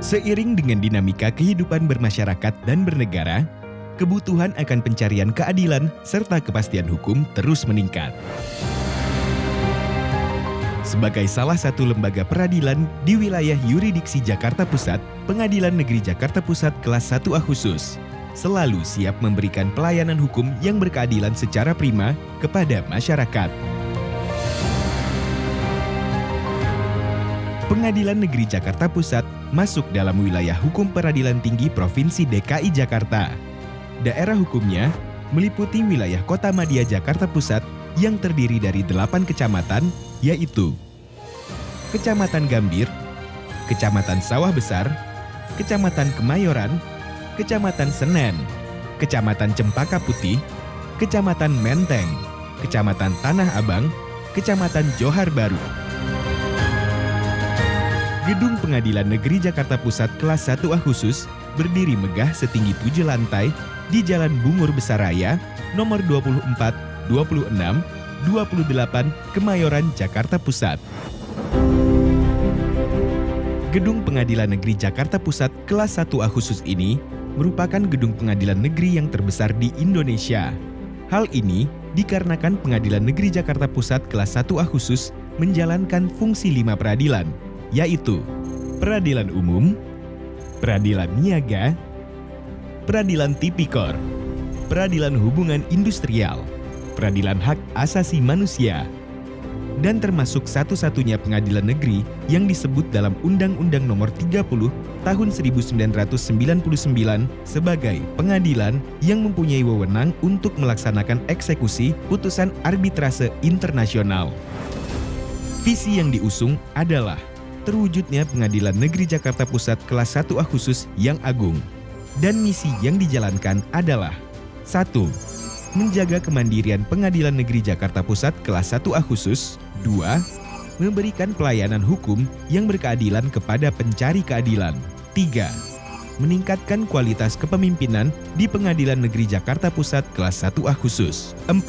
Seiring dengan dinamika kehidupan bermasyarakat dan bernegara, kebutuhan akan pencarian keadilan serta kepastian hukum terus meningkat. Sebagai salah satu lembaga peradilan di wilayah yurisdiksi Jakarta Pusat, Pengadilan Negeri Jakarta Pusat kelas 1A khusus selalu siap memberikan pelayanan hukum yang berkeadilan secara prima kepada masyarakat. Pengadilan Negeri Jakarta Pusat masuk dalam wilayah hukum peradilan tinggi Provinsi DKI Jakarta. Daerah hukumnya meliputi wilayah Kota Madia Jakarta Pusat yang terdiri dari 8 kecamatan, yaitu Kecamatan Gambir, Kecamatan Sawah Besar, Kecamatan Kemayoran, Kecamatan Senen, Kecamatan Cempaka Putih, Kecamatan Menteng, Kecamatan Tanah Abang, Kecamatan Johar Baru. Gedung Pengadilan Negeri Jakarta Pusat kelas 1A khusus berdiri megah setinggi 7 lantai di Jalan Bungur Besaraya, nomor 24, 26, 28, Kemayoran, Jakarta Pusat. Gedung Pengadilan Negeri Jakarta Pusat kelas 1A khusus ini merupakan gedung pengadilan negeri yang terbesar di Indonesia. Hal ini dikarenakan Pengadilan Negeri Jakarta Pusat kelas 1A khusus menjalankan fungsi 5 peradilan, yaitu peradilan umum, peradilan niaga, peradilan tipikor, peradilan hubungan industrial, peradilan hak asasi manusia, dan termasuk satu-satunya pengadilan negeri yang disebut dalam Undang-Undang Nomor 30 Tahun 1999 sebagai pengadilan yang mempunyai wewenang untuk melaksanakan eksekusi putusan arbitrase internasional. Visi yang diusung adalah terwujudnya Pengadilan Negeri Jakarta Pusat kelas 1A khusus yang agung. Dan misi yang dijalankan adalah 1. Menjaga kemandirian Pengadilan Negeri Jakarta Pusat kelas 1A khusus. 2. Memberikan pelayanan hukum yang berkeadilan kepada pencari keadilan. 3. Meningkatkan kualitas kepemimpinan di Pengadilan Negeri Jakarta Pusat kelas 1A khusus. 4.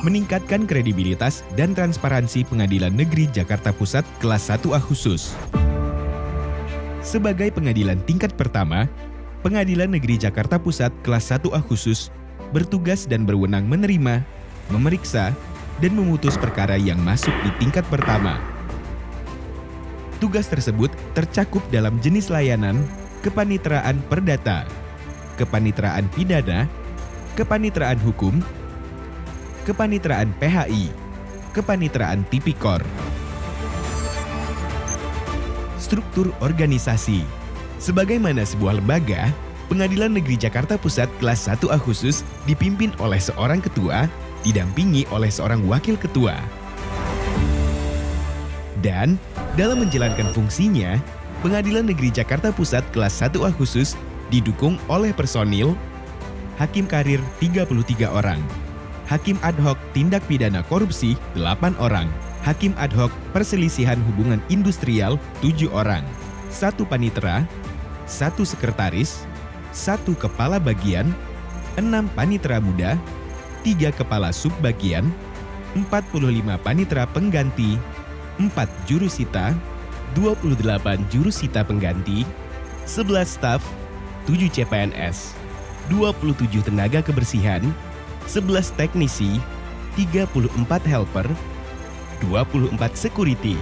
Meningkatkan kredibilitas dan transparansi Pengadilan Negeri Jakarta Pusat kelas 1A khusus. Sebagai pengadilan tingkat pertama, Pengadilan Negeri Jakarta Pusat kelas 1A khusus bertugas dan berwenang menerima, memeriksa, dan memutus perkara yang masuk di tingkat pertama. Tugas tersebut tercakup dalam jenis layanan kepanitraan perdata, kepanitraan pidana, kepanitraan hukum, kepanitraan PHI, kepanitraan tipikor. Struktur organisasi. Sebagaimana sebuah lembaga, Pengadilan Negeri Jakarta Pusat kelas 1A khusus dipimpin oleh seorang ketua, didampingi oleh seorang wakil ketua. Dan dalam menjalankan fungsinya, Pengadilan Negeri Jakarta Pusat kelas 1A khusus didukung oleh personil Hakim Karir 33 orang, Hakim Ad Hoc Tindak Pidana Korupsi 8 orang, Hakim Ad Hoc Perselisihan Hubungan Industrial 7 orang, 1 panitera, 1 sekretaris, 1 kepala bagian, 6 panitera muda, 3 kepala subbagian, 45 panitera pengganti, 4 jurusita, 28 jurusita pengganti, 11 staf, 7 CPNS, 27 tenaga kebersihan, 11 teknisi, 34 helper, 24 security.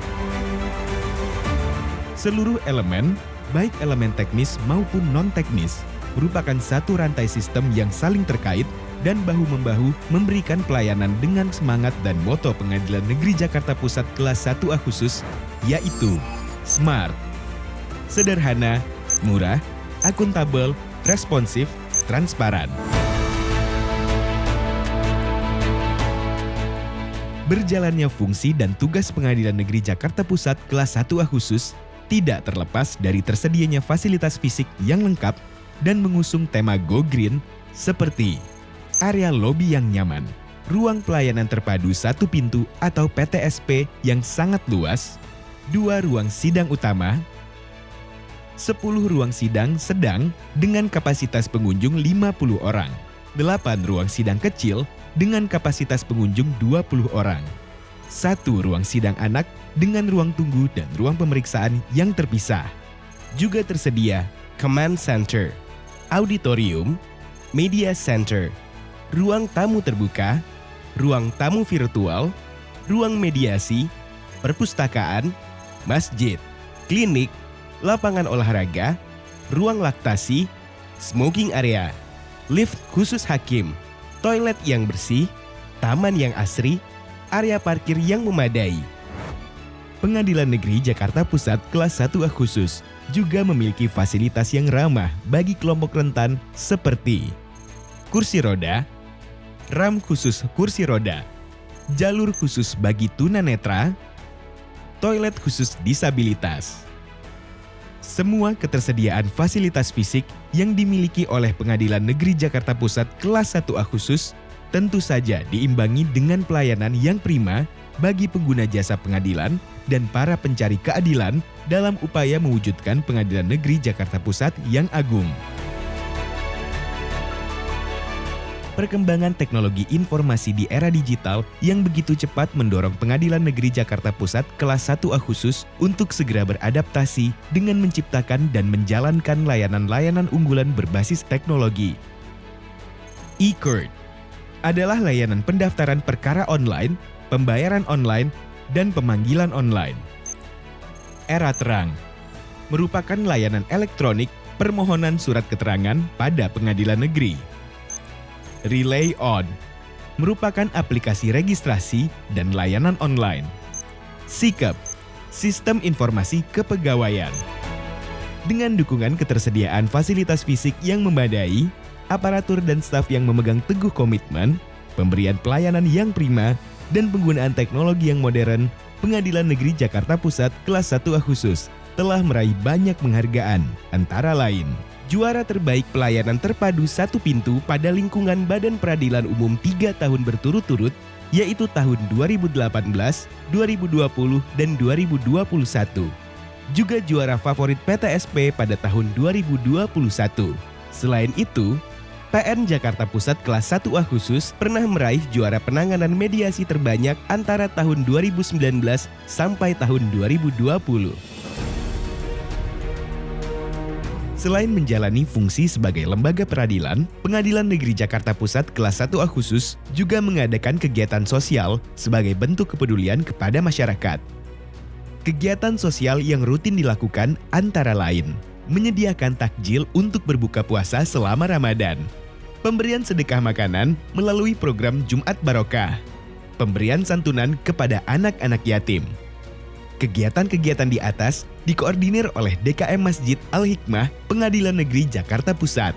Seluruh elemen, baik elemen teknis maupun non-teknis, merupakan satu rantai sistem yang saling terkait dan bahu-membahu memberikan pelayanan dengan semangat dan moto Pengadilan Negeri Jakarta Pusat kelas 1A khusus, yaitu SMART. Sederhana, murah, akuntabel, responsif, transparan. Berjalannya fungsi dan tugas Pengadilan Negeri Jakarta Pusat kelas 1A khusus tidak terlepas dari tersedianya fasilitas fisik yang lengkap dan mengusung tema Go Green seperti area lobi yang nyaman, ruang pelayanan terpadu satu pintu atau PTSP yang sangat luas, 2 ruang sidang utama, 10 ruang sidang sedang dengan kapasitas pengunjung 50 orang, 8 ruang sidang kecil dengan kapasitas pengunjung 20 orang, 1 ruang sidang anak dengan ruang tunggu dan ruang pemeriksaan yang terpisah, Juga tersedia Command Center, Auditorium, Media Center, ruang tamu terbuka, ruang tamu virtual, ruang mediasi, perpustakaan, masjid, klinik, lapangan olahraga, ruang laktasi, smoking area, lift khusus hakim, toilet yang bersih, taman yang asri, area parkir yang memadai. Pengadilan Negeri Jakarta Pusat kelas 1A khusus juga memiliki fasilitas yang ramah bagi kelompok rentan seperti kursi roda, ram khusus kursi roda, jalur khusus bagi tunanetra, toilet khusus disabilitas. Semua ketersediaan fasilitas fisik yang dimiliki oleh Pengadilan Negeri Jakarta Pusat kelas 1A khusus tentu saja diimbangi dengan pelayanan yang prima bagi pengguna jasa pengadilan dan para pencari keadilan dalam upaya mewujudkan Pengadilan Negeri Jakarta Pusat yang agung. Perkembangan teknologi informasi di era digital yang begitu cepat mendorong Pengadilan Negeri Jakarta Pusat kelas 1A khusus untuk segera beradaptasi dengan menciptakan dan menjalankan layanan-layanan unggulan berbasis teknologi. E-Court adalah layanan pendaftaran perkara online, pembayaran online, dan pemanggilan online. Era Terang merupakan layanan elektronik permohonan surat keterangan pada pengadilan negeri. Relay On merupakan aplikasi registrasi dan layanan online. Sikep, sistem informasi kepegawaian. Dengan dukungan ketersediaan fasilitas fisik yang memadai, aparatur dan staf yang memegang teguh komitmen, pemberian pelayanan yang prima, dan penggunaan teknologi yang modern, Pengadilan Negeri Jakarta Pusat kelas 1A khusus telah meraih banyak penghargaan, antara lain juara terbaik pelayanan terpadu satu pintu pada lingkungan Badan Peradilan Umum 3 tahun berturut-turut, yaitu tahun 2018, 2020, dan 2021. Juga juara favorit PTSP pada tahun 2021. Selain itu, PN Jakarta Pusat kelas 1A khusus pernah meraih juara penanganan mediasi terbanyak antara tahun 2019 sampai tahun 2020. Selain menjalani fungsi sebagai lembaga peradilan, Pengadilan Negeri Jakarta Pusat kelas 1A khusus juga mengadakan kegiatan sosial sebagai bentuk kepedulian kepada masyarakat. Kegiatan sosial yang rutin dilakukan antara lain menyediakan takjil untuk berbuka puasa selama Ramadan, pemberian sedekah makanan melalui program Jumat Barokah, pemberian santunan kepada anak-anak yatim. Kegiatan-kegiatan di atas dikoordinir oleh DKM Masjid Al-Hikmah Pengadilan Negeri Jakarta Pusat.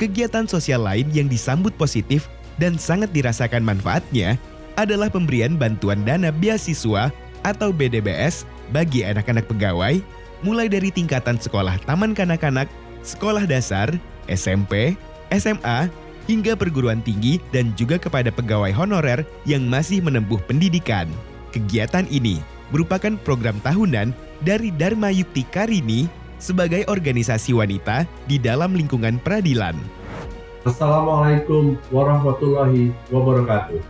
Kegiatan sosial lain yang disambut positif dan sangat dirasakan manfaatnya adalah pemberian bantuan dana beasiswa atau BDBS bagi anak-anak pegawai, mulai dari tingkatan sekolah taman kanak-kanak, sekolah dasar, SMP, SMA, hingga perguruan tinggi dan juga kepada pegawai honorer yang masih menempuh pendidikan. Kegiatan ini merupakan program tahunan dari Dharma Yukti Karini sebagai organisasi wanita di dalam lingkungan peradilan. Assalamualaikum warahmatullahi wabarakatuh.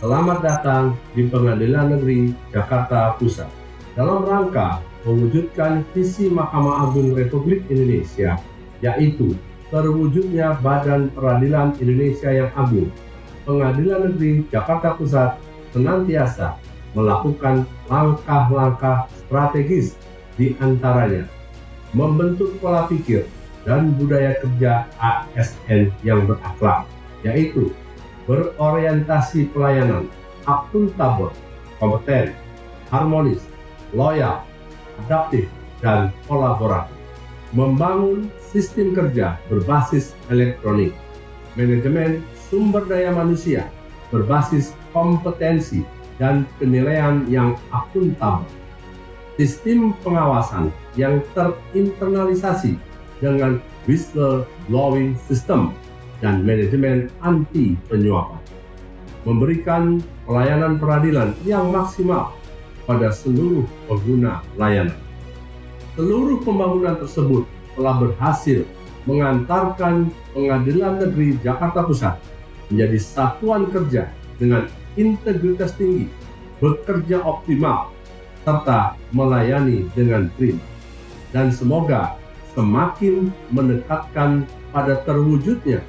Selamat datang di Pengadilan Negeri Jakarta Pusat. Dalam rangka mewujudkan visi Mahkamah Agung Republik Indonesia, yaitu terwujudnya Badan Peradilan Indonesia yang agung, Pengadilan Negeri Jakarta Pusat senantiasa melakukan langkah-langkah strategis, di antaranya membentuk pola pikir dan budaya kerja ASN yang berakhlak, yaitu berorientasi pelayanan, akuntabel, kompeten, harmonis, loyal, adaptif, dan kolaboratif. Membangun sistem kerja berbasis elektronik, manajemen sumber daya manusia berbasis kompetensi dan penilaian yang akuntabel, sistem pengawasan yang terinternalisasi dengan whistleblowing system dan manajemen anti penyuapan, memberikan pelayanan peradilan yang maksimal pada seluruh pengguna layanan. Seluruh pembangunan tersebut telah berhasil mengantarkan Pengadilan Negeri Jakarta Pusat menjadi satuan kerja dengan integritas tinggi, bekerja optimal, serta melayani dengan prima. dan semoga semakin mendekatkan pada terwujudnya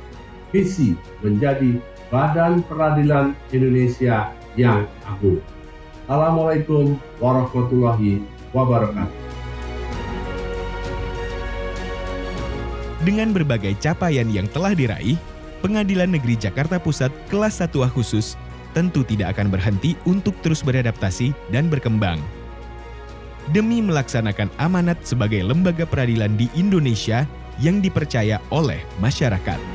visi menjadi Badan Peradilan Indonesia yang agung. Assalamualaikum warahmatullahi wabarakatuh. Dengan berbagai capaian yang telah diraih, Pengadilan Negeri Jakarta Pusat Kelas 1A Khusus tentu tidak akan berhenti untuk terus beradaptasi dan berkembang. Demi melaksanakan amanat sebagai lembaga peradilan di Indonesia yang dipercaya oleh masyarakat.